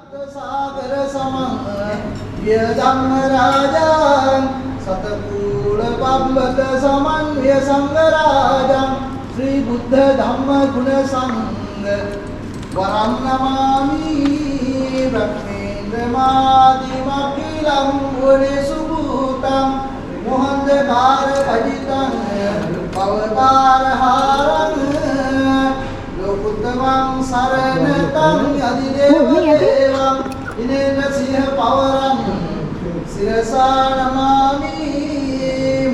सागर समं व्यधम्मराजं सतकूलपम्बत समन्वय संगराजं श्री बुद्ध धम्म गुण संग वरं नमामि ब्रह्मेन्द्रमादिमखिलं गुणेशुभूतं मोहनधार भजितं भवतारहारं लोकुत्तमं शरणतं अधिदेवदेवं इनेन्द्रसिंह पवरं शिरसा नमामि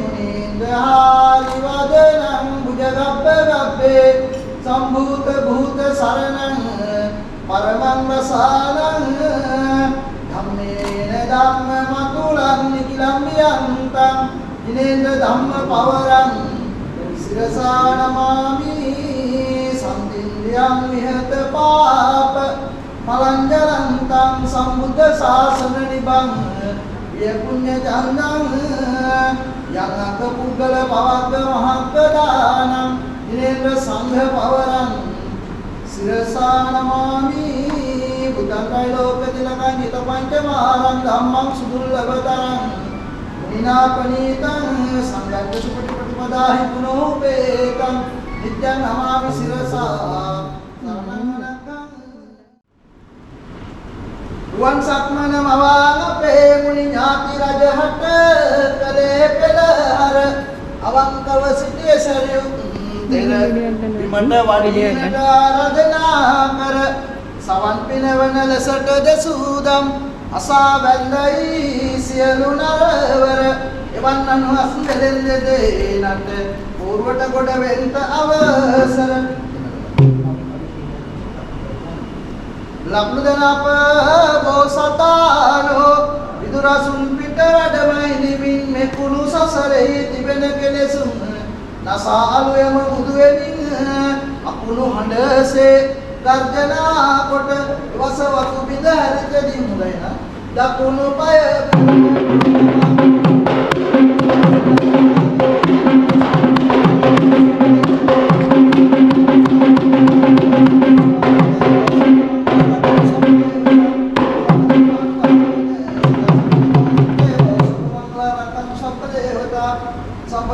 मुनीन्द्रहारिवदनं भुजगब्बे सम्भूत भूत शरणं परमं रसानं धम्मेन धम्ममतुलं निखिलं यन्तं इनेन्द्र धम्म पवरं शिरसा नमामि संदिन्द्रियं विहत पाप मलंजलन्तं सम्बुद्ध शासन निभं ये पुण्य चंदं यंग पुगल पवग महकदानं इनेन्द्र संघ पवरं शिरसा नमामि बुद्धं त्रैलोक तिलकं जित पंचमहारं धम्मं सुदुर्लभतरं मुनिनापनीतं संघं सुपटिपटिपदाहि पुनोपेतं नित्यं नमामि शिरसा රුවන් සක්මන මවාන අපේ මුනි ඥාති රජහට කලේ පෙළහර අවංකව සිටිය සරියු තෙර විමට වඩිනට ආරාධනා කර සවන් පිනවන ලෙසට දසූදම් අසා වැන්දයි සියලු නරවර එවන් අනුහස් දෙලෙන් දෙනට පූර්වට ගොඩ වෙන්ත අවසර ලබ්ලුදනප බෝසතානෝ විදුරසුන් පිට වැඩමයි නිමින් මේ කුණු සසරෙහි තිබෙන කෙලෙසුන් නසාලු යම මුදු වෙමින් අකුණු හඬසේ ගර්ජනා කොට වසවතු බිඳ හැරිතදී මුලයින දකුණු පය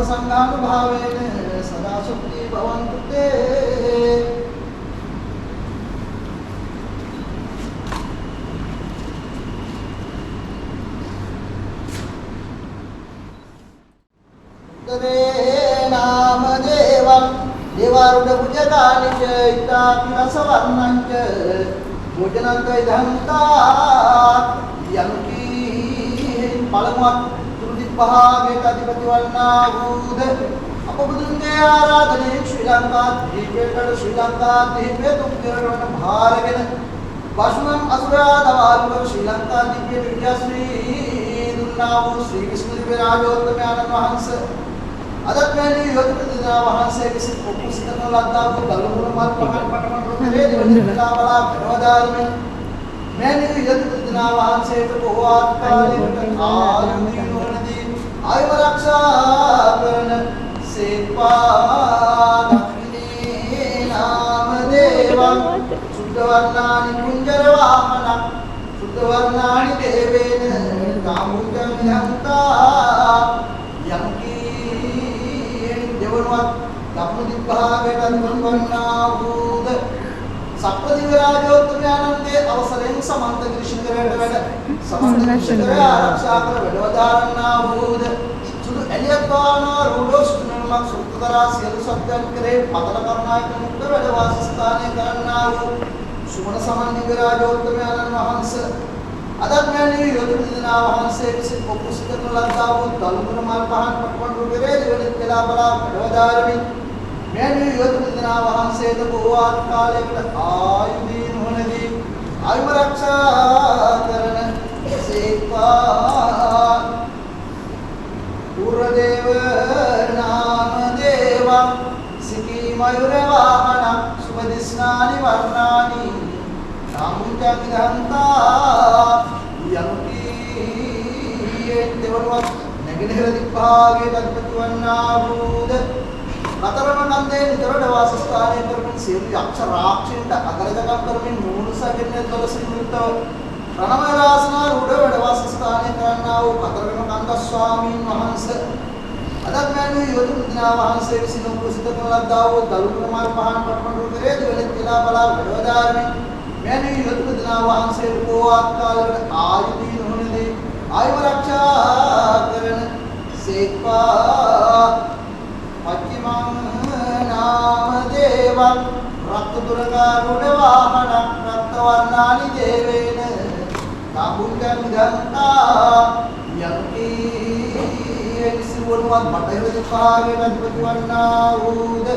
संगानुभावेन सदा सुखी भवन्तु ते तदे नाम देवं देवारूढ भुजगानि च इत्तात्मसवर्णं च भोजनं द्वैधन्ता यंकी पलमत् පහගේ අධිපති වන්නා වූද අප බුදුන්ගේ ආරාධනයෙන් ශ්‍රී ලංකා දීපේකට ශ්‍රී ලංකා දීපේ තුන්දරවන භාරගෙන වසුනම් අසුරා දවාලුව ශ්‍රී ලංකා දීපේ විද්‍යාශ්‍රී දුන්නා වූ ශ්‍රී විසුද්ධි රාජෝත්තම ආනන්ද වහන්සේ අදත් මේ යොදුපතිනා වහන්සේ විසින් උපස්ථිත ලද්දා වූ දලුමුණ මල් පහන් පටමන් රොතේ දිවලා බලා ප්‍රවදාරමින් මේ යොදුපතිනා වහන්සේට බොහෝ ආත්කාලයකට ආයුධ आयु रक्षा करन सेवा दक्षिणे नाम देवं शुद्ध वर्णानि कुंजर वाहन शुद्ध वर्णानि देवेन कामुजं यंता यंकी देवनवत् लक्ष्मी दिग्भागेट अनुवन्ना भूत सप्तदिव्य राजोत्तम आनंदे अवसरें समंत कृष्णकरेट वेड समंत कृष्णकर आरक्षा कर वेडवदारन्ना भूत सुदु एलियत्वाना रूढो सुनमक सुतदरा सियलु सत्यं करे पतल करुणायक मुक्त वेडवासस्थाने करन्ना भूत सुगुण समन दिव्य राजोत्तम आनंद वहंस अदत मेनी योधुदिना वहंसे विसित उपस्थित लद्दा भूत दलुमुन माल पहन पटवन रुगरे दिवनित केला बला वेडवदारमि मेनी योधुदिना वहंसे तो बहुआत कालेකට ආයුධීන් වනදී ආයුම රක්ෂා කරන සේවා පුරදේව නාම දේවං සිකී මයුර වාහන සුබදිස්නානි වර්ණානි සාමුජ්ජ විදන්තා යන්ති දෙවනුවත් නැගෙනහිර දිග්භාගයේ දක්වන්නා වූද කතරම කන්දේ නිතරම වාසස්ථානය කරමින් සියලු යක්ෂ රාක්ෂයන්ට අගරජකම් කරමින් මූණසගෙන දොළසිනුත්තව රණමය රාසනා රුඩ වැඩ වාසස්ථානය කරන්නා වූ කතරම කන්ද ස්වාමීන් වහන්සේ අදත් මෑණියෝ යොදුන් දිනා වහන්සේ විසින් උපසිත කරන ලද්දා වූ දලුණු මාර්ග පහන් පටවන රුධිරේ දෙවලෙත් තිලා බලා වැඩවදාරමින් මෑණියෝ යොදුන් දිනා වහන්සේ කෝවත් කාලවල ආයුධී නොනදී ආයුව ආරක්ෂා කරන සේක්වා පච්චිමං නාම දේවං රක්ත දුරගාරුඩ වාහන රක්ත වර්ණානි දේවේන තාපුංගං ගන්තා යම්කි එක්සිවුණවත් බටහිර දිපාවේ අධිපති වන්නා වූද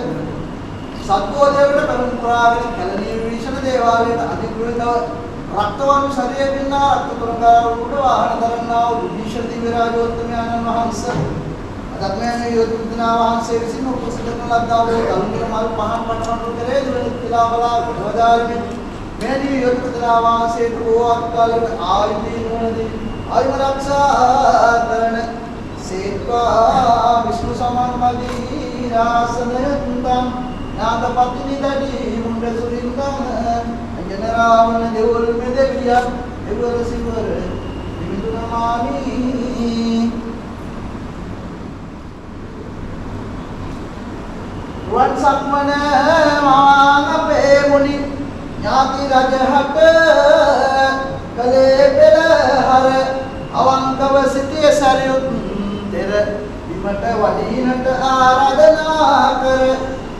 සත්වෝදේවට පෙරම් පුරාගෙන කැලණිය විශේෂ දේවාලයට අධිග්‍රහිතව රක්තවන් ශරීරය පින්නා රක්ත දුරගාරුඩ වාහන දරන්නා වූ විශේෂ දිව්‍ය රාජෝත්තමයන්න් වහන්සේ අදත්මයන් යොදුන් දිනා වහන්සේ විසින් උපසිත කරන ලද්දා වූ දලුණු මල් පහන් පටවන රුධිරේ දෙවලෙත් තිලා බලා වැඩවදාරමින් මෙනි යොදුන් දිනා වහන්සේ කෝවත් කාලවල ආයුධී නොනදී ආයුව ආරක්ෂා කරන සේක්වා විෂ්ණු සමන්මදී රාසනයන්තං නාගපතිනි දඩි මුණ්ඩ සුරින්දං අජන රාවණ දෙවොල් මෙදෙවිය එවර සිවර විදුනමානි රුවන් සක්මන මාංගපේ මුනි ඥාති රජහට කලේ පෙරහර අවංකව සිටිය සරියුත් තෙර විමට වඩිනට ආරාධනා කර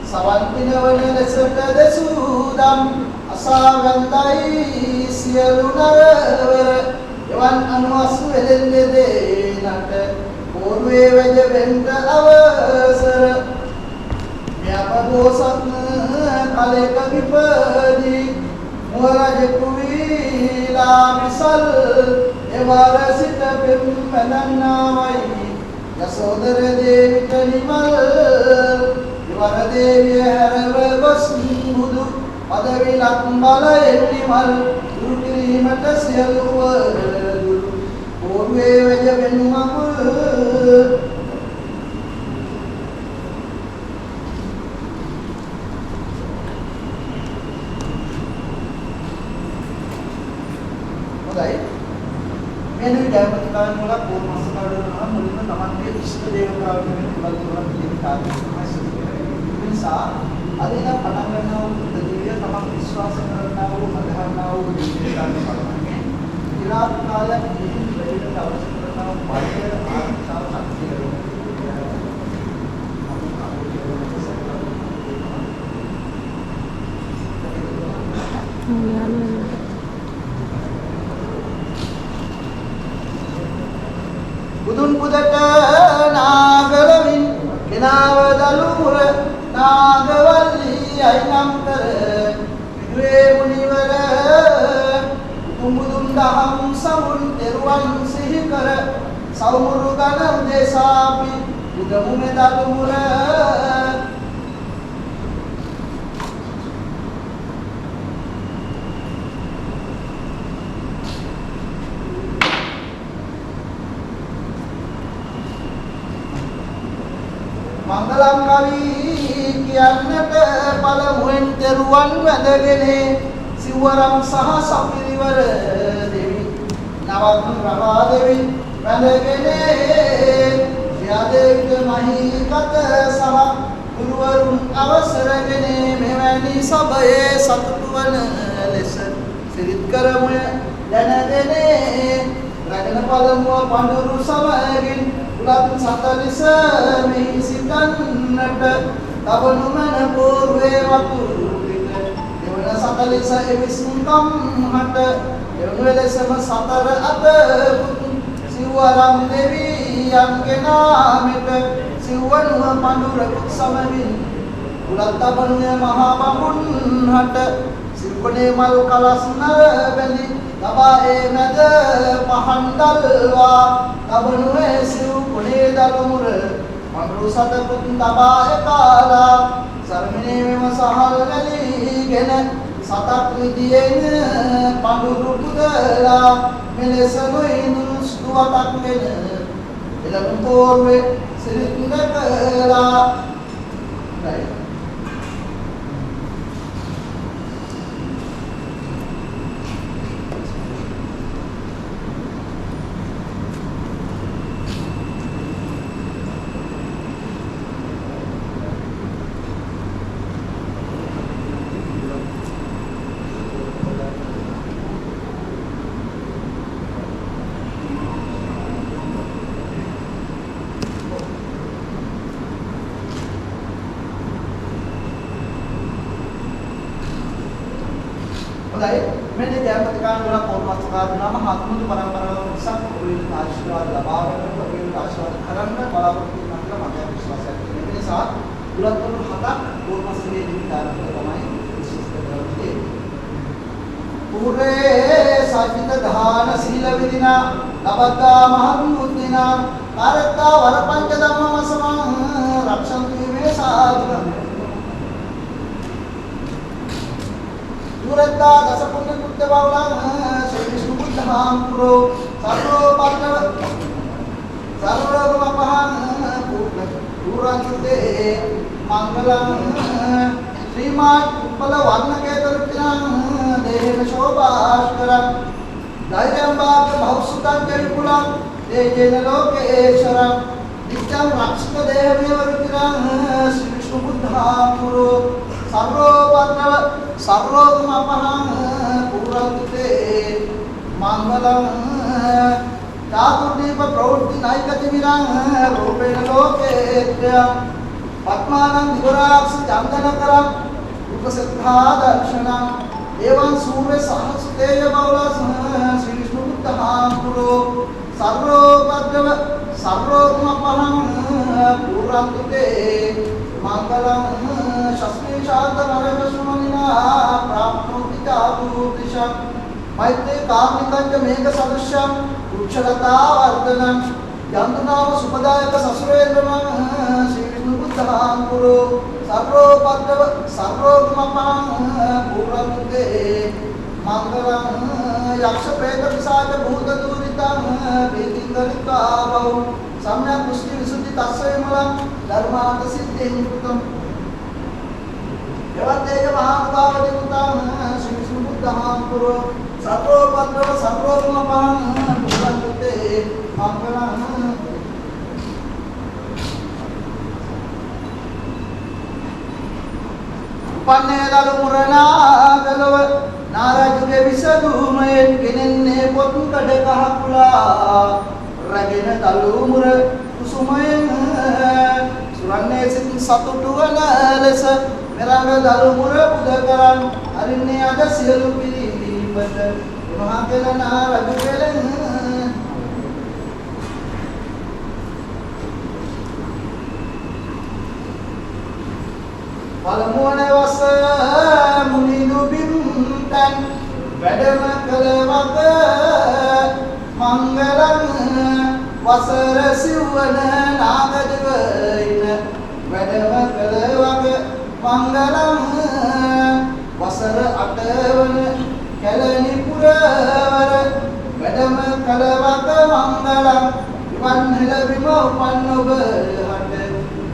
සවන් පිනවන ලෙසට දසුදම් අසාවන්තයි සියලු නරවර එවන් අනුවස් වෙලෙන්නේ දේනට පෝර්වේ වෙජ වෙන්ට අවසර මෙපදෝසත් කලෙක විපදී මොරජ කුවිලා මිසල් එවර සිට පෙම් පැනන්නාවයි යසෝදර දේවිට නිමල් එවර දේවිය හැරව ගොස් බුදු පදවි ලක්බල එල්ලිමල් දුරු කිරීමට සියලුව දුරු පෝර්වේ වෙජ වෙනුමකුල් හොඳයි මෙන්න ධර්මතාවන් වල පොර්මස් කාඩනවා මුලින්ම තමන්ගේ ඉෂ්ට දේවතාවුන් වෙන කුලල් තුනක් කියන කාර්යය තමයි සිදු වෙන්නේ. ඒ නිසා අද ඉඳන් පටන් ගන්නා වූ දෙවිය තමන් විශ්වාස කරනා වූ මතහනා වූ දේවතාවුන් බලන්නේ. ඉරාත් කාලයක් ඉතින් වැඩිට අවශ්‍ය කරනා වූ බාහිර ආර්ථික ශක්තිය බුදුන් පුදට නාගලවින් කෙනාව දලුර නාගවල්ලි අයිනම් කර විදුවේ මුනිවර උතුම් දහම් සමුන් තෙරුවන් සිහි කර සෞමුරු ගණ දේශාපි උදමු මෙ දලුර මංගලම් කවි කියන්නට පළමුවෙන් දරුවන් වැඳගෙන සිවරම් සහ සපිරිවර දෙවි නවත් රවා දෙවි වැඳගෙන යාදේවිත මහීකත සහ ගුරුවරුන් අවසරගෙන මෙවැනි සභයේ සතුටු වන ලෙස සිරිත් කරමුය දැනගෙන රැගෙන පළමුව පඳුරු සමගින් උලත් සතලිස මෙහි සිතන්නට තවනු මන පෝර්වේ වතුරු පිට දෙවන සතලිස එවිසුම්කම් හට එවනු එලෙසම සතර අත සිව්වරම් දෙවියන්ගේ නාමෙට සිව්වනුව පඳුරකුත් සමවින් උලත් තබනුය මහා බඹුන් හට සිව්වනේ මල් කලස් නරබැඳි තබා ඒ මැද පහන් දල්වා තබනුවේ සිව් කොනේ දලමුර මඳුරු සතකුත් තබා එකාලා සර්මිනේ මෙම සහල් වැලිගෙන සතක් විදියෙන් පඳුරු පුදලා මෙලෙසම ඉනුස්තුවතක් වෙන එළඹ පෝර්වේ සිරිත් නැකලා Right. मैंने जयमतिकान द्वारा पौर्णमासकार नाम हाथमुद्र परंपरा सब विभिन्न आशीर्वाद लबावन विभिन्न आशीर्वाद खरंग बलावती मंत्र मध्य विश्वास है मेरे साथ दुरंतर हता पौर्णमासके निमित्तार तमाई विशेष करते पूरे साजिद धान शील विधिना लबद्दा महमुद्दिना कारत्ता वर पंचधम्म समं रक्षन्तु मे साधुरं Duretta dasa punya kutte baulang Sri Vishnu Buddham Puro Sarro Padra Sarro Rumapahang Puran Kutte Mangalang Srimat Uppala Vanna Ketarupinang Dehena Shobhashkaram Dairyam Bhaka Bhavsutan Jaripulam Dejena Lokesharam Nityam Rakshita Dehamevarupinang Sri Vishnu Buddham Puro Sarro Padra सर्वोत्तमपहं पूरन्ते मंगलं चातुर्दीप प्रवृत्ति नैकतिमिरं रूपेण लोकेत्यं पद्मानं दिवराक्ष चन्दनकरं रूपसिद्धा दर्शनम् एवं सूर्य सहस्रतेज बहुला श्री विष्णु बुद्धं पुरो सर्वोपद्रव सर्वोत्तमपहं पूरन्ते मंगलं शस्मी शान्तमरवशुमनिना प्राप्नोति चातुर्दिशं मैत्रे कामिकञ्च मेघसदृशं वृक्षलतावर्धनं यन्तुनाम सुपदायक ससुरेन्द्रमं श्रीविष्णुबुद्धं पुरो सर्वोपद्रव सर्वोत्तमपं पूरन्ते मंगलं यक्षप्रेतपिशाच भूतदूरितं प्रीतिङ्गलित्वा बहु सम्यक् पुष्टि विशुद्धि तस्मैमलं धर्मार्थ सिद्धिं कृतं यवतेज महानुभावदिवृतं श्री विष्णु बुद्धं पुरो सर्वोपद्रव सर्वोत्तमपं पूरन्ते मंगलं पन्नेदलु मुरनागलव नाराजुगे विसदुमयेन ගෙනෙන්නේ පොත් කඩ කහකුලා රැගෙන දලු මුර කුසුමයෙන් සුරන්නේ සිත් සතුටු වන ලෙස මෙරඟ දලු මුර පුද කරන් අරින්නේ අද සියලු පිළිපද මහා කෙලනා රජු කෙලෙන් පළමුවන වස මුනිදු බිම්තන් වැඩම කළ වග මංගලං වසර සිව්වන නාගදවයින වැඩම කළ වග මංගලං වසර 8 වන කැලණි පුරවර වැඩම කළ වග මංගලං වන් හෙළ බිම උපන් ඔබ හට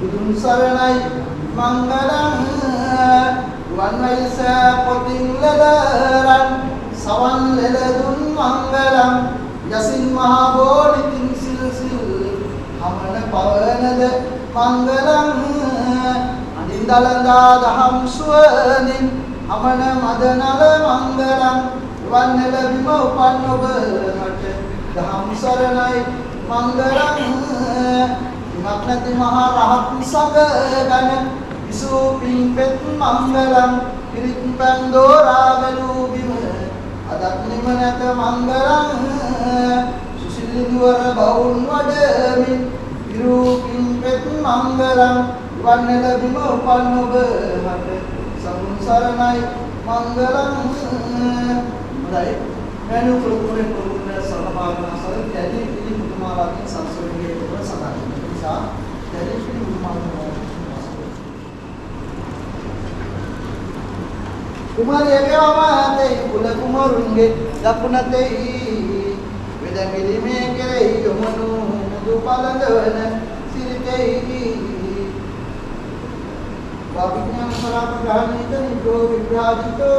බුදුන් සරණයි मंगलं वन्वैस पोतिंगलरं सवन लेलदुन मंगलं यसिन महाबोधितिं सिलसिल हमन पवनद मंगलं अनिंदलंदा दहम सुवनिं हमन मदनल मंगलं वन्नेल बिम उपन ඔබ හට දහම් සරණයි मंगलं මක්නති මහා රහත් සගගන විසූපින් පෙත් මංගලං පිරිත් පන් දෝරාගලු බිම අදත් නිමනත මංගලං සුසිල් නුවර බවුන් වඩමින් විරූපින් පෙත් මංගලං වන්නල බිම උපන් ඔබ හට සමුන් සරණයි මංගලං හොඳයි මෙනු කුරුකුරෙන් කුරුකුර සරපාවන සර දැඩි පිළි මුතුමාලාගේ සංස්කෘතියේ පුර සඳහන් dari sini kumari agama tei kula kumarunge dapunate vedamili me kere yomanu dupalandana sirtei अभिज्ञान सरापग्रहणीत निजो विभ्राजितो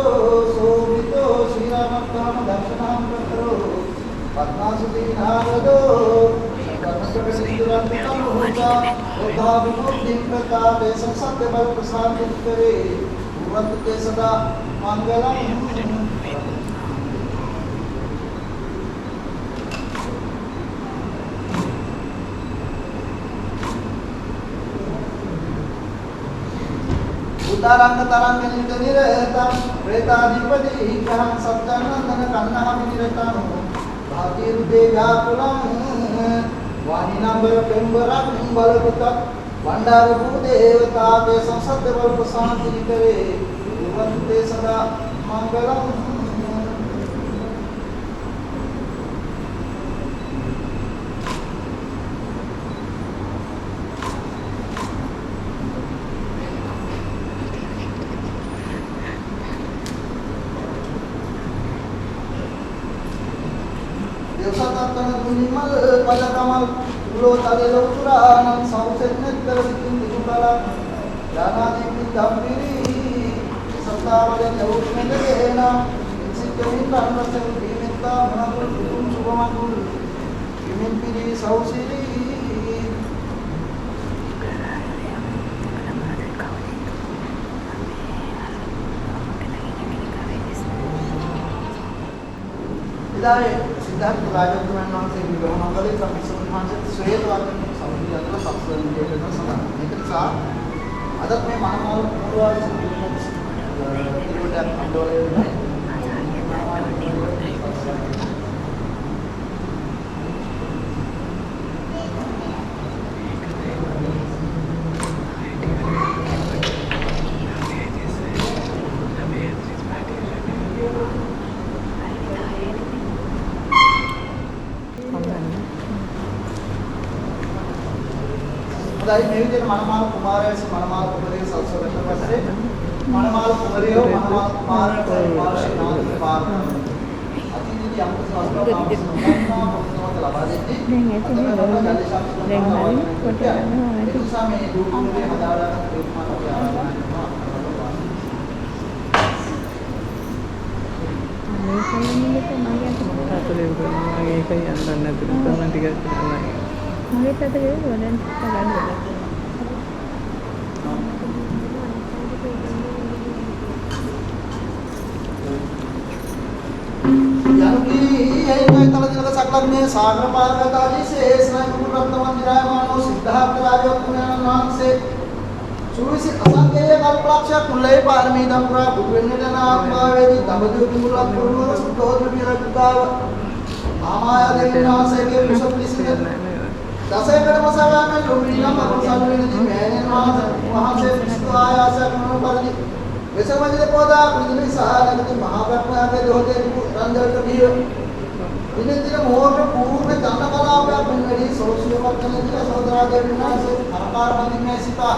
शोभितो श्रीरामत्ताम दर्शनां करो पद्मासुती नारदो कर्णकटसिंधुरन्तं होता उद्धाविमुक्तिं प्रतापे संसत्य बल प्रसादित करे भुवन्ते सदा मंगलम् उदारंग तरंग नित्य निरतम प्रेताधिपति ग्रहं सत्यानंदन कन्नामि निरतम भागीरुदे व्याकुलं वाणिनंबर पेंबरं बलकुत वंडारु देवता ते संसत्य बल प्रशांति करे भुवन्ते सदा मंगलम् देवसातन दुनिमल पलकमल उलो तलेलो पुराणं सौसेन्नेत्तर विकिं दिगुबला जानादि विद्याम्बिरी सत्तावले यौष्णदेन सिद्धमिं रामरसं भीमित्ता मनकुल कुतुं शुभमकुल भीमिन्पिरी सौसिरी इदारे सिद्धार्थ राजकुमार नाम से विवाह मंगले का विश्वनाथ से श्वेत वाक्य समुद्र यात्रा सबसे निकटतम समान लेकिन साथ आदत में मानव पूर्वार्ध से तिरुवटा अंडोले में दाई मेरी जन मनमाल कुमार ऐसे मनमाल कुमारी सबसे बेहतर बच्चे मनमाल कुमारी हो मनमाल कुमार कुमार श्रीनाथ कुमार अति जी हम तो स्वास्थ्य का नाम सुनना तो लगा देती अगर मैं बोला जल्दी शाम को क्या है दूसरा में दूर में हजार एक मान हो गया सकल सागर पार्वता जी से स्नान रत्न मंदिरायमानो सिद्धार्थ राजोत्तम नाम से सुविसि असंख्य कल्पलक्ष कुल्ले पारमीदं प्रा बुद्धिन्नेना आत्मावेदि तबदु मुलक पूर्व सुद्धोद्र विरक्ताव आमाया देवना से के कुशलिसित दसे कर्मसभा में लुम्बिना मकुसालुनि मैंने वहां से विष्णु आया से कर्ण कर दी वैसे मजे पौधा पृथ्वी सहारगति महाप्रज्ञा के होते रंजन कबीर दिन दिन मोह में पूर्ण चंद कला पे पिंगड़ी सोशियो पत्तन जी सोदरा देवना से हरकार मंदिर में सीता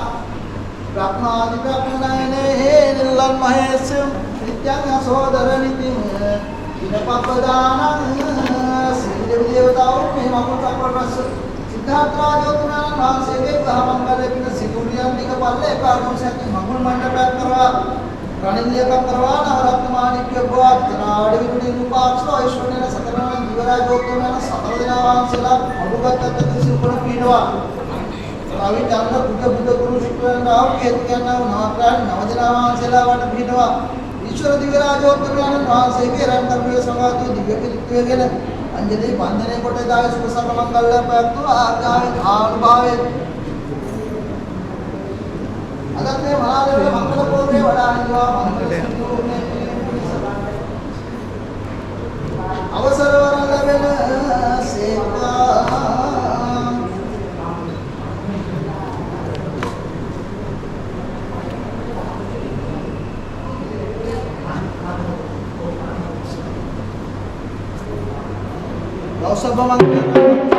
प्राप्नादि प्राप्नायने हे निल्लल महेश नित्यं सोदर नितिं दिन पपदानं श्री देवताओं में मकुट परस सिद्धार्थ राजोत्तम नाम से के कहा मंगल बिन सिद्धुरियंति के पल्ले प्राणों से मंगल मंडप करवा रणिल्य का करवा नवरत्न माणिक्य भोग त्राड़ी रूपाक्षो ऐश्वर्य सकरण दिवराजोत्तम सकल दिनावान सेला अनुगत तत्व सुपर पीडवा रवि चंद्र बुद्ध बुद्ध गुरु शुक्र राव केतु के नाम नवग्रह नवदिनावान सेला वट पीडवा ईश्वर दिवराजोत्तम नाम से के रंग कर्म संवाद दिव्य कृत्य के अंजलि बंधने कोटे दाय सुख सकल मंगल प्राप्त आज्ञावे भावे अगर में महादेव मंगल पूर्वे वड़ा निवा मंगल सिंधु में अवसर वरलवेन सेवा लौसभ मंगल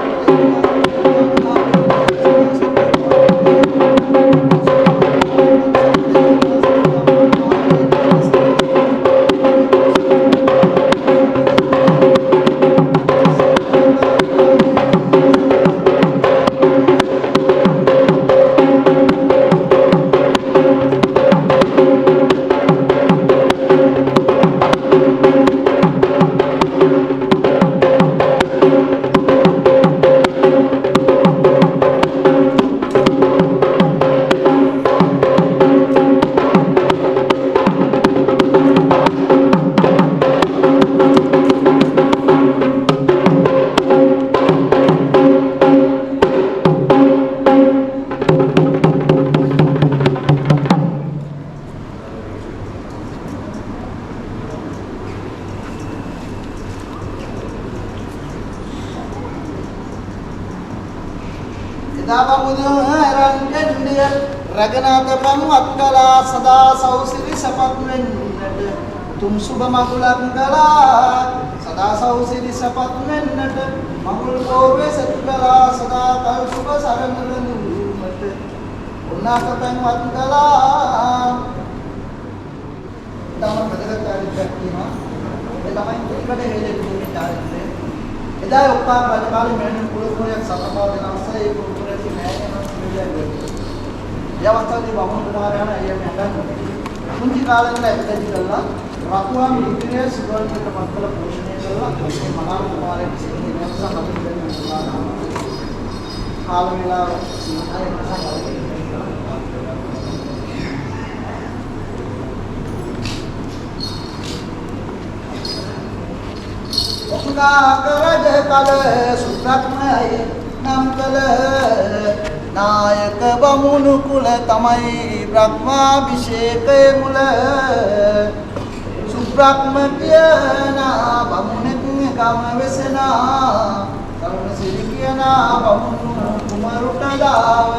දවමුදු රන්ගෙන්දිය රගනාත පන්වත් කලා සදා සෞසිරි සපත් වෙන්නට තුම් සුබ මගුලක් කලා සදා සෞසිරි සපත් වෙන්නට මගුල් පොවේ සත් කලා සදා කල් සුබ සරණ දුන්නට උන්නාත පන්වත් කලා තමයි බදගත් ආරියක් කියනවා ඒ තමයි කුලිකඩේ හේලේ දුන්නේ ආරිය එදා ඔක්කාර රජකාලේ මෙන්න කුලපුරයක් සතපාව දෙන අවස්ථාවේ ඒ කුලපුරයේ නෑයන සිවිලක් යවස්තදී බමුණු කුමාරයන් අයියම හදන්න කුංචි කාලේ ඉඳලා එකදි කළා රතුවාම ඉන්ද්‍රිය සුවල්පිට මත්තල පෝෂණය කළා මේ මහා කුමාරයෙක් සිහින වෙනස හඳුන්වන්න පුළුවන් කාල වේලාව සිහිනය නිසා ඔක්කාකරජ කල සුත්‍රක්මයි නම් කල නායක බමුණු කුල තමයි බ්‍රහ්මාභිෂේකය මුල සුබ්‍රහ්ම කියනා බමුණෙක් ගම වෙසනා කරුණ සිරි කියනා බමුණු කුමරුට දාව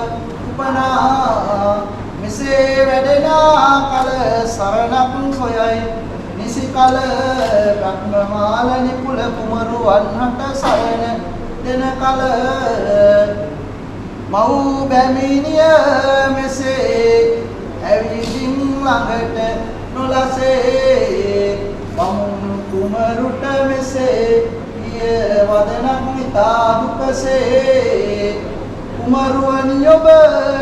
උපනා මෙසේ වැඩෙනා කල සරණක් සොයයි නිසි කල බ්‍රහ්මමාල නිකුල කුමරුවන්හට සරණ දෙන කල මව් බැමිණිය මෙසේ ඇවිදින් ළඟට නොලසේ බමුණු කුමරුට මෙසේ පිය වදනක් මිතා දුකසේ කුමරුවනි ඔබ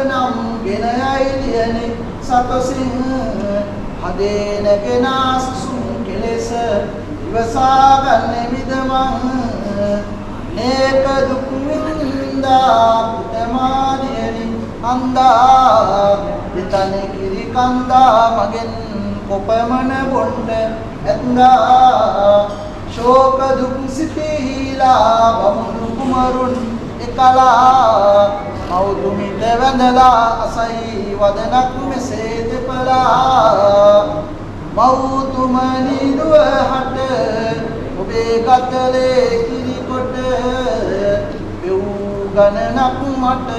නම් ගෙන අයිදියනි සතසින් හදේනගෙන සුසුම් කෙලෙස ඉවසා ගන්න මිදමං නේක දුක් විඳා පුතමාදියනි අන්දා විතන කිරි කන්දා මගෙන් කොපමණ බොණ්ඩ ඇත්දා ශෝක දුක් සිතීලා බමුණු කුමරුන් එකලා මෞතුමිට වැඳලා අසයි වදනක් මෙසේ දෙපලා මෞතුමනි දුවහට ඔබේ ගතලේ කිරිකොට පෙව් ගණනක් මට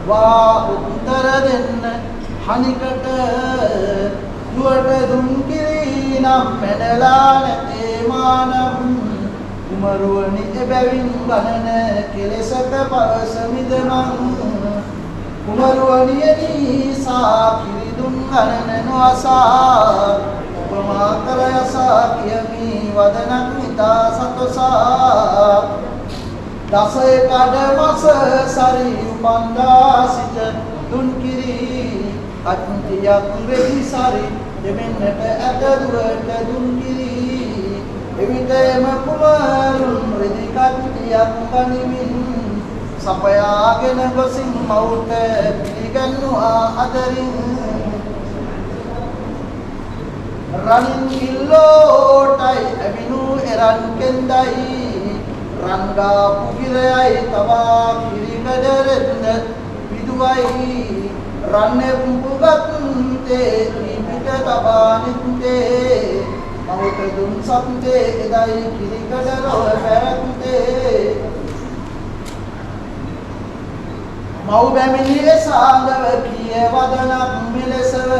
වා උත්තර දෙන්න හනිකට දුවට දුන් කිරි නම් මැනලා නැතේ මානම් කුමරුවනි එබැවින් ගණන කෙලෙසක පවසමිදමං කුමරුවනියනි සා කිරිදුන් ගණන නොඅසා උපමා කර යසා කියමි වදනක් මිතා සතොසා දසය කඩ මස සරි උපන්දා සිට දුන් කිරි අත්තියක් වෙදි සරි දෙමෙන්නට ඇත දුවට දුන් කිරි එවිට එම කුමරුන් රෙදි කට්ටියක් කනිමින් සපයාගෙන ගොසින් මවුට පිළිගන්නවා අදරින් රනින් කිල්ලෝටයි ඇවිනු එරන් කෙන්දයි රංගා පුගිරයයි තවා කිරිකඩරෙන්න විදුවයි රන්නේ පුගත්තේ පිට තබානිත්තේ මවුට දුන් සත්දේ එදයි කිරිකඩරව පැරැත්තේ මව් බැමිණියේ සාඳව කිය වදනක් මෙලෙසව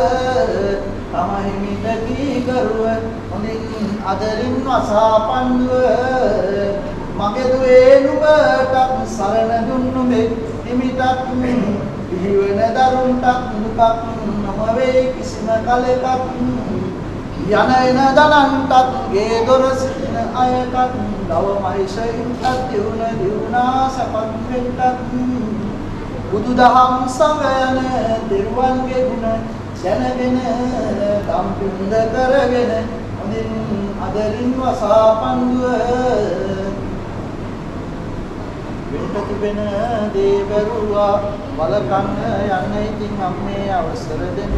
තමහිමිට කීකරුව හොඳින් අදරින් වසා පණ්ඩුව මගේ දුවේ නුඹටත් සරණ දුන්නු මෙක් නිමිටක් පිහිවන දරුන්ටත් දුකක් නොවේ කිසිම කලෙකක් යන එන දනන්ටත් ගේ දොර සිටින අයටත් දව මහිෂයින්ටත් දිවුණා සපත් වෙන්නටත් බුදුදහම් සංගයන දෙරුවන්ගේ ගුණ දැනගෙන දම් පින්ද කරගෙන හොඳින් අදරින් වසා පණ්ඩුව වෙන්න තිබෙන දේ බැරුවා වලකන්න යන්න ඉතින් අම්මේ අවසර දෙන්න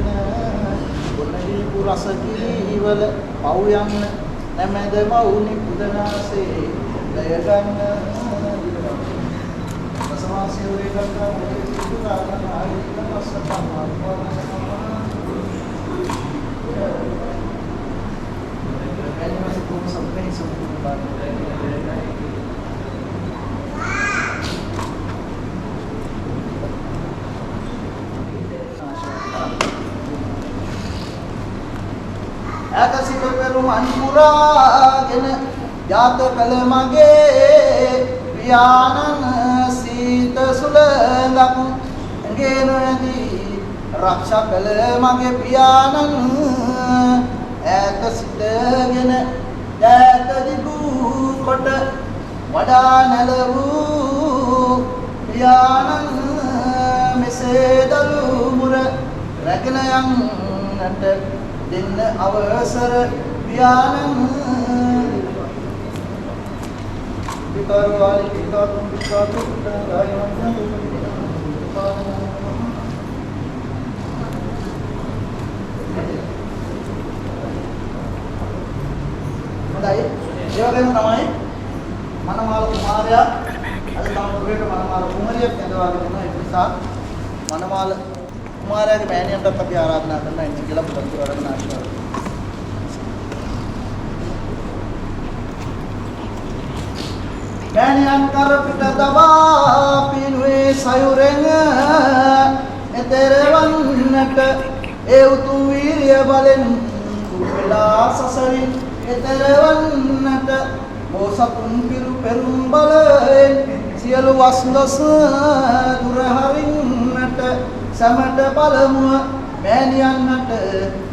ගොනවීපු රස කිරිවල පව් යන්න නැමෙද මවුනි පුදනාසේ ලය ගන්න සමාසියෝරේ කරා දුකාන ආයික අස්සප්පා පෙරුමන් පුරාගෙන යාත කළ මගේ පියාණන් සීත සුළඟක් ඇඟේ නොයදී රක්ෂා කළ මගේ පියාණන් ඈත සිටගෙන දැක දිගු කොට වඩා නැලවූ පියාණන් මෙසේ දලු මුර රැගෙන යන්නට දෙන්න අවසර පියාණන් පිටරවාලි පිටාතුම් පිටාතුම් රායමන්ත හොඳයි ඒ වගේම තමයි මනමාල කුමාරයා අද තම පුරේට මනමාල කුමාරියක් ඇඳවාගෙන ඉන්නවා ඒ නිසා මනමාල කුමාරයාගේ මෑණියන්ටත් අපි ආරාධනා කරනවා එන්න කියලා පුතත් වරගෙන ආශිර්වාද මෑණියන් කර පිට දබා පිනුවේ සයුරෙන් එතරවන්නට ඒ උතුම් වීරිය බලෙන් කුපලා සසරින් එතරවන්නට බෝසතුන් පිරු පෙරුම් බලයෙන් සියලු වස්දොස් දුර හරින්නට සමට පළමුව මෑණියන්ට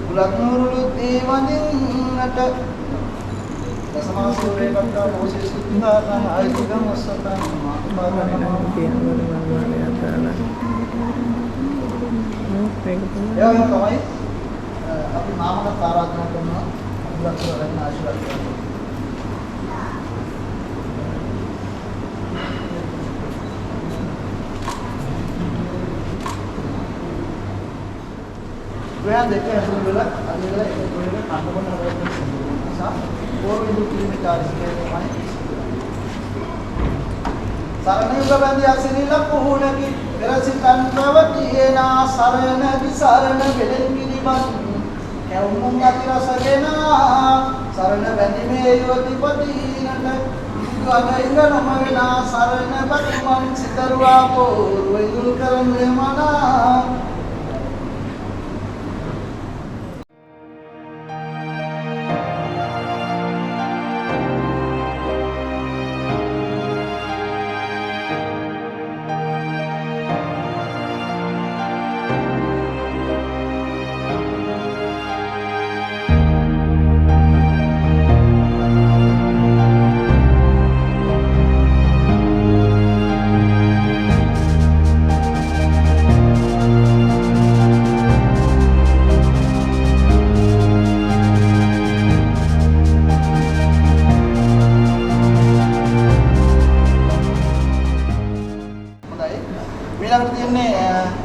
බුලත් නුරුළු දී වඳින්නට දසමාසූරේ කතා මොසේ සිද්ධාන ආයතිකම් වස්සතන් තමයි අපි මාමක ආරාධනා කරනවා බුලත් වරණ ආශිර්වාද කරනවා Kuya දෙක ඇතුළු වෙලා අද වෙලා එක තුනේ කන්නබන හදන්න නිසා ඕනෙදු කිලෝමීටර් ඉස්සරහමයි සරණ යුග බැඳි අසිරිල පුහුණකි පෙරසිතන් ප්‍රවතියනා සරණ විසරණ වෙලෙන් කිරිබන් කැවුම් යති රසගෙන සරණ බැඳි මේ යුවතිපදීනට ඉදුවගයිග නම වෙනා සරණ බතුමන් සිතරුවා පෝරුව ඉදුල් කරන් වෙමනා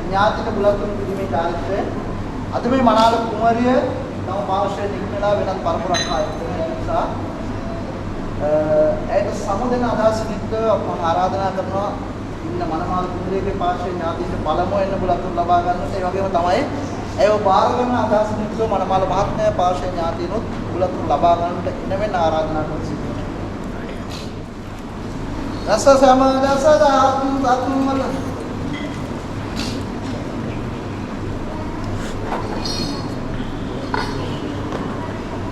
ඥාතික බුලතුන් පිළිමේ චාරිත්‍රය අද මේ මනාල කුමාරිය තම පාර්ශ්වයෙන් නික්මලා වෙනත් පරපුරක් ආයතන නිසා ඒකට සමුදෙන අදහසින් මම ආරාධනා කරනවා ඉන්න මනමාල කුමාරියගේ පාර්ශ්වයෙන් ඥාතින්ට පළමුව එන්න බුලතුන් ලබා ගන්නට ඒ වගේම තමයි ඒව බාර ගන්න අදහසින් මනමාල මහත්මයා පාර්ශ්වයෙන් ඥාතිනුත් බුලතුන් ලබා ගන්නට එන වෙන ආරාධනා කරන සිටිනවා රස සමදස දාතුම් තතුම්මල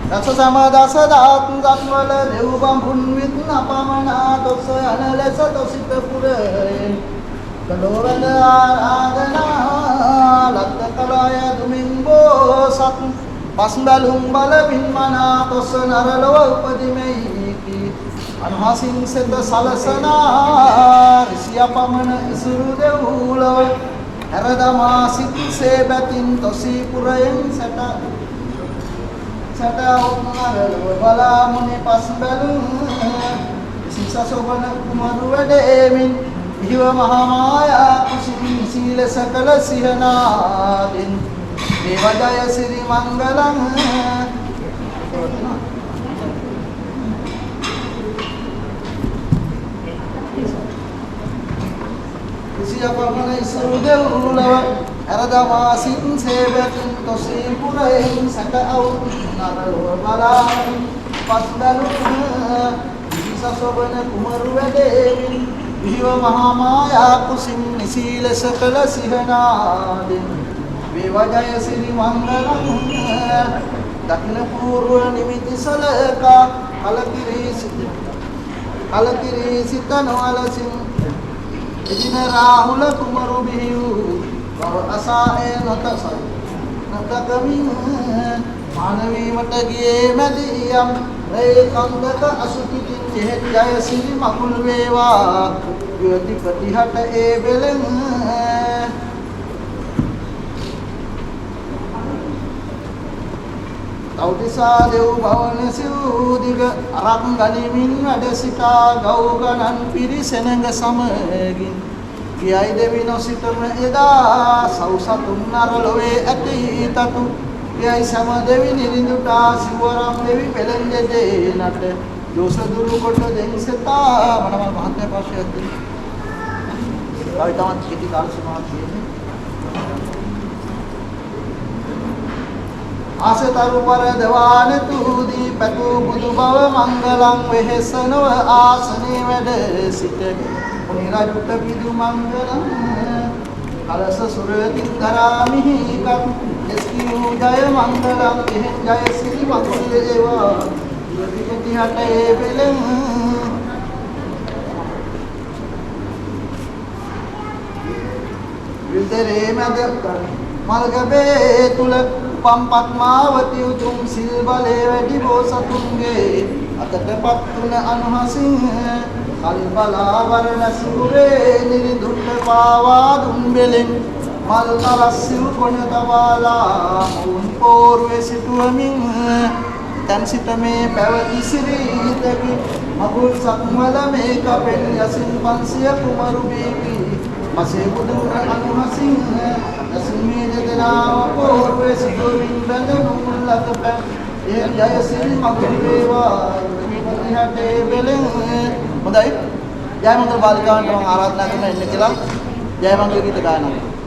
රස සමදස දාතුම් තත්වල දෙව් බඹුන් විත් අපමණා තොස යන ලෙස තොසිත පුරේ කලෝවල ආරාධනා ලද්ද කලය දුමින් බෝසත් පස්බලුම් බල පින්මනා තොස නරලව උපදිමෙහි අනුහසින් සෙත සලසනා ඍෂිය පමණ ඉසුරු දෙව්ලොව හැරදමා සිත්සේ බැතින් තොසී පුරයෙන් සැට උත්නරලව බලා මුනි පස්බලුම් සිසසොබන කුමරු වැඩෙමින් ඉව මහා මායා කුසින් සීල සකල සිහනාදින් දේවජය සිරි මංගලං කුසිය පමණ ඉසුරු දෙව්ලොව අරදමා සින් සේවතින් තොසී පුරයෙන් සැට අවුත් නරලව බලා පස්බලුම් සිසසොබන කුමරු වැඩෙමින් විව මහා මායා කුසින් නිසීල සකල සිහනාදින් වේවජය සිරි මංගලං දක්ෂිණ පූර්ව නිමිති සලකා කලකිරී සිත නොවලසින් එදින රාහුල කුමරු බිහිව් බව අසාය නොතකමින් මානවීමට ගියේ මැදියම් රේ කන්දක අසුපිතින් ජෙහෙත් ජය සිරි මකුල් වේවා යති ප්‍රතිහට ඒ බෙලෙන් තවතිසා දෙව් භවන සිව්දිග අරක් ගනිමින් වැඩ සිටා ගව් ගණන් පිරිසෙනඟ සමගින් කියයි දෙවි නොසිටන එදා සෞසතුන් නරලොවේ ඇති තතු කියයි සම දෙවි නිරිඳුටා සිවරම් දෙවි පෙළෙන් දෙදේනට දෝෂ දුරු කොට දෙන්සතා මනමල් මහත්මය පස්සේ ඇති කවිතාවත් කෙටි කාල සීමාවක් තියෙන්නේ ආසතරු පර දවාන තුදී පැතු බුදු බව මංගලං වෙහෙසනව ආසනේ වැඩ සිට මුනි රජුට පිදු මංගලං කලස සුරතින් කරාමිහි කත් එස්කියු ජය මංගලං එහෙන් ජය සිරි මකුල් වේවා විවිධිහට ඒ බෙලෙන් විතරේ මැද මල්ගබේ තුල පම්පත්මාවති උතුම් සිල් බලේ වැඩි බෝසතුන්ගේ අතටපත් තුන අනුහසින් කල්බලා වරණ සූරේ නිරිඳුට පාවා දුන් බෙලෙන් මල් කරස්සිල් කොණ තබාලා මුන් පෝරුවේ සිටුවමින් තන් සිට මේ පැවති සිරීතකි මගුල් සක්මල මේ කපෙන් යසින් 500 කුමරු බීවි මසේ බුදුන් අනුහසින් යසිමේ දෙදෙනා පෝරුවේ සිටුවමින් බඳුන් ලතපැන් ඒ ජය සිරි මගුල් වේවා විපතිහටේ බෙලෙන් හොඳයි ජයමංගල බාලිකාවන්ට මම ආරාධනා කරනවා එන්න කියලා ජයමංගල ගීත ගායනා කරනවා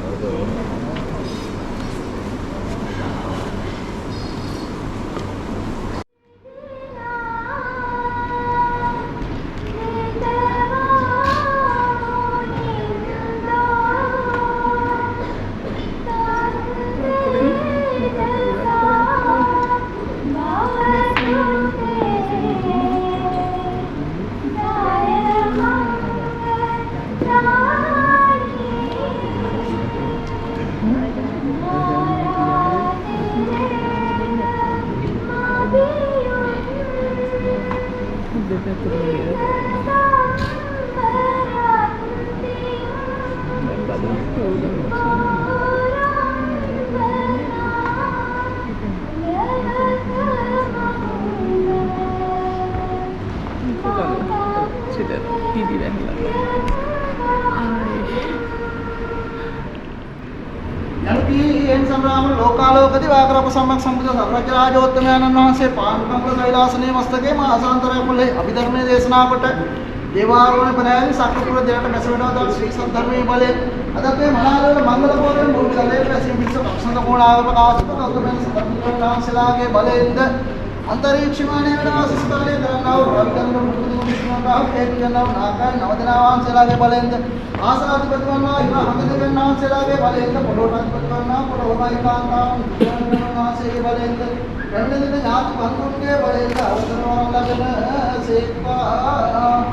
ලෝකාලෝකදී වාකරප සම්මක් සම්බුද්ධ සර්වජ්ජරාජෝත්තමයන්න් වහන්සේ පාන්කම්ල කෛලාසනේ මස්තකේ මහාසාන්තරය කුලේ අභිධර්මයේ දේශනා කොට දේවාරෝහණ පරයන් සක්‍රියව දෙරට මැස වෙනවා දල් ශ්‍රී සද්ධර්මයේ බලයෙන් අදත් මේ මහාලෝක මංගල පොරෙන් මුල් කලේ පැසින් පිස්ස පක්ෂන්ද කෝණාවක ආසත ගෞතමයන් සතරතුන් වහන්සේලාගේ බලයෙන්ද අන්තරීක්ෂ මානයේ වැඩ වාසස්ථානයේ දරනා වූ රවිචන්ද්‍ර මුතුතුමෝ විශ්වනාථ හේතුජනව නාගයන් නවදනා වහන්සේලාගේ බලයෙන්ද ආසනාධිපති වන්නා ඉමා හඳදෙවියන් වහන්සේලාගේ බලයෙන්ද පොළොවට වන්නා පොළොවයි කාන්තාවන් වහන්සේගේ බලයෙන්ද රැඳෙන ඥාති බන්ධුන්ගේ බලයෙන්ද අවසර වරන් ලැබෙන සේක්වා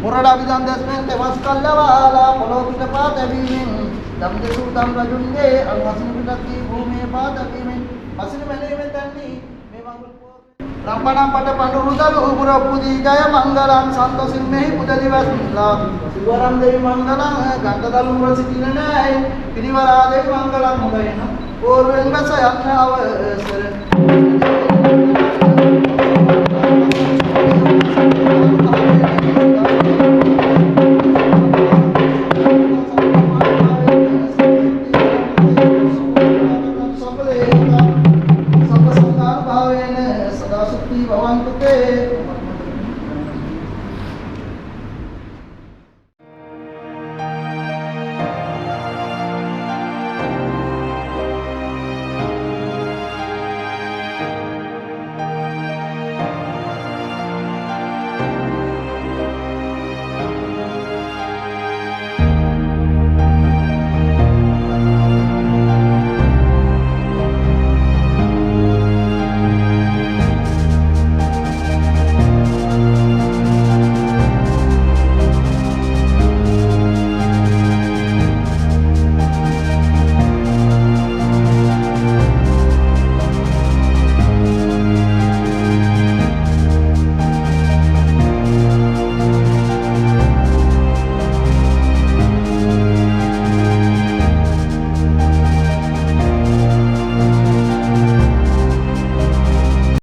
මොරඩා විදන් දැස්මෙන් තවස් කල්ලවාලා පොළොව පිට පාතැවීමෙන් දම්දසු දම් රජුන්ගේ අනුහසින පිටත් භූමියේ පාතැවීමෙන් පසින මැලීමෙන් තන්නේ මේ මඟුල් රම්පණම් පට පඬුරුදලු උගුර පුදී ජය මංගලං සන්තොසින් මෙහි පුදලි වස්ලා සිවරම් දෙවි මංගලං ගංගදලු මුර සිටින නෑයි පිරිවරා දෙවි මංගලං හොඳයි නම් පෝර්වෙන් බස යන්න අවසර भवन्तु ते